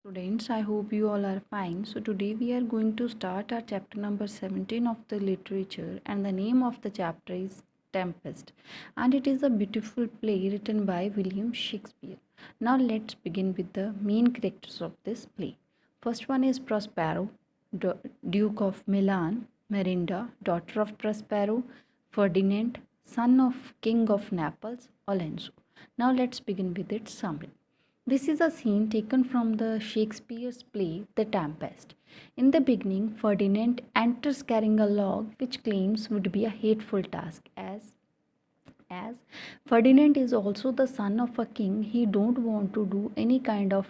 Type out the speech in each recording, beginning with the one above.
Students, I hope you all are fine. So today we are going to start our chapter number 17 of the literature, and the name of the chapter is Tempest, and it is a beautiful play written by William Shakespeare. Now let's begin with the main characters of this play. First one is Prospero, Duke of Milan, Merinda, daughter of Prospero, Ferdinand, son of King of Naples, Alonso. Now let's begin with its summary. This is a scene taken from the Shakespeare's play The Tempest. In the beginning, Ferdinand enters carrying a log which claims would be a hateful task. As Ferdinand is also the son of a king, he don't want to do any kind of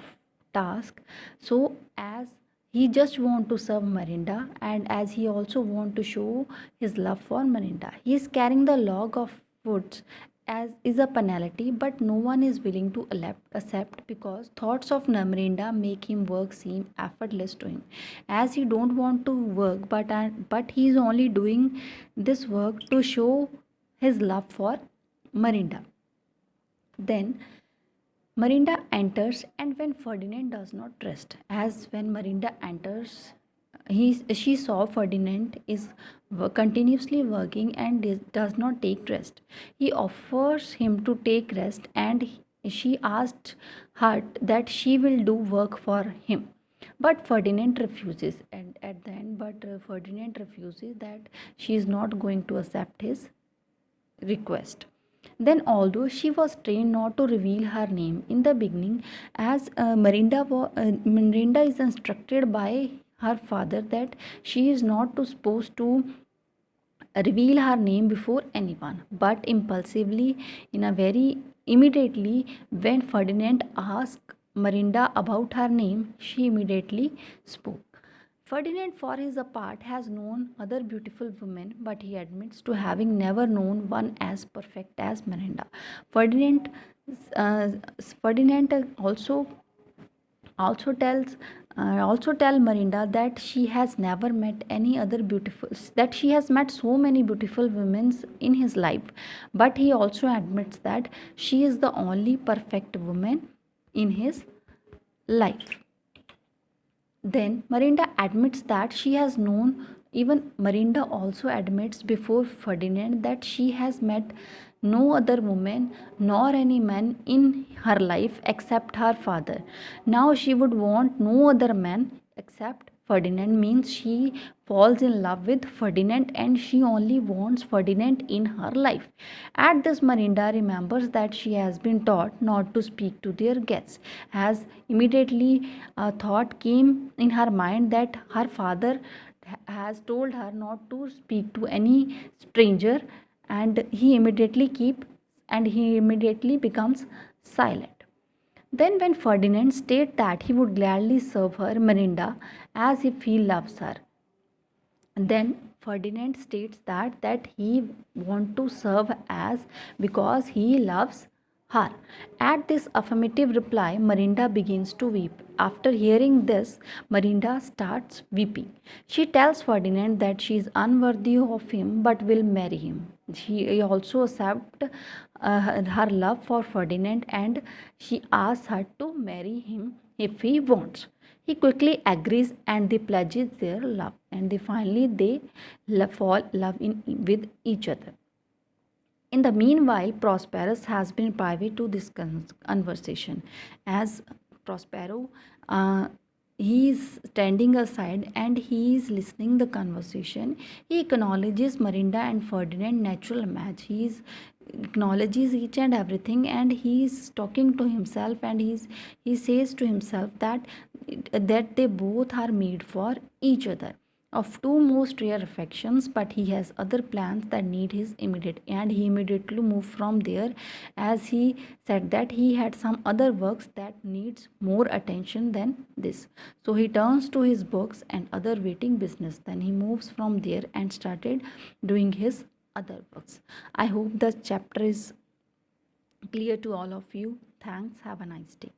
task. So as he just want to serve Marinda, and as he also want to show his love for Marinda, he is carrying the log of wood as is a penalty, but no one is willing to accept because thoughts of Marinda make him work seem effortless to him, as he don't want to work, but he is only doing this work to show his love for Marinda. Then Marinda enters, and when Ferdinand does not rest, as when Marinda enters, she saw Ferdinand is continuously working and does not take rest. He offers him to take rest, and she asked her that she will do work for him. But Ferdinand refuses, and at the end, Ferdinand refuses that she is not going to accept his request. Then, although she was trained not to reveal her name in the beginning, as Mirinda is instructed by her father that she is not to supposed to reveal her name before anyone, but impulsively, in a very immediately, when Ferdinand asked Marinda about her name, she immediately spoke. Ferdinand, for his part, has known other beautiful women, but he admits to having never known one as perfect as Miranda. Ferdinand, uh, Ferdinand also tells also tell Marinda that she has never met any other beautiful, that she has met so many beautiful women in his life, but he also admits that she is the only perfect woman in his life. Then Marinda admits that she has known, even Marinda also admits before Ferdinand that she has met no other woman nor any man in her life except her father. Now she would want no other man except Ferdinand, means she falls in love with Ferdinand and she only wants Ferdinand in her life. At this, Marinda remembers that she has been taught not to speak to their guests, as immediately a thought came in her mind that her father has told her not to speak to any stranger, and he immediately becomes silent. Then, when Ferdinand states that he would gladly serve her, Marinda, as if he loves her, then Ferdinand states that he want to serve as because he loves her. At this affirmative reply, Marinda begins to weep. After hearing this, Marinda starts weeping. She tells Ferdinand that she is unworthy of him but will marry him. She also accepts her love for Ferdinand, and she asks her to marry him if he wants. He quickly agrees and they pledges their love, and they fall love in with each other. In the meanwhile, Prosperous has been private to this conversation, as Prospero he is standing aside and he is listening the conversation. He acknowledges Marinda and Ferdinand natural match. Acknowledges each and everything, and he is talking to himself, and he says to himself that they both are made for each other, of two most rare affections, but he has other plans that need his immediate, and he immediately moved from there, as he said that he had some other works that needs more attention than this. So he turns to his books and other waiting business. Then he moves from there and started doing his other books. I hope the chapter is clear to all of you. Thanks. Have a nice day.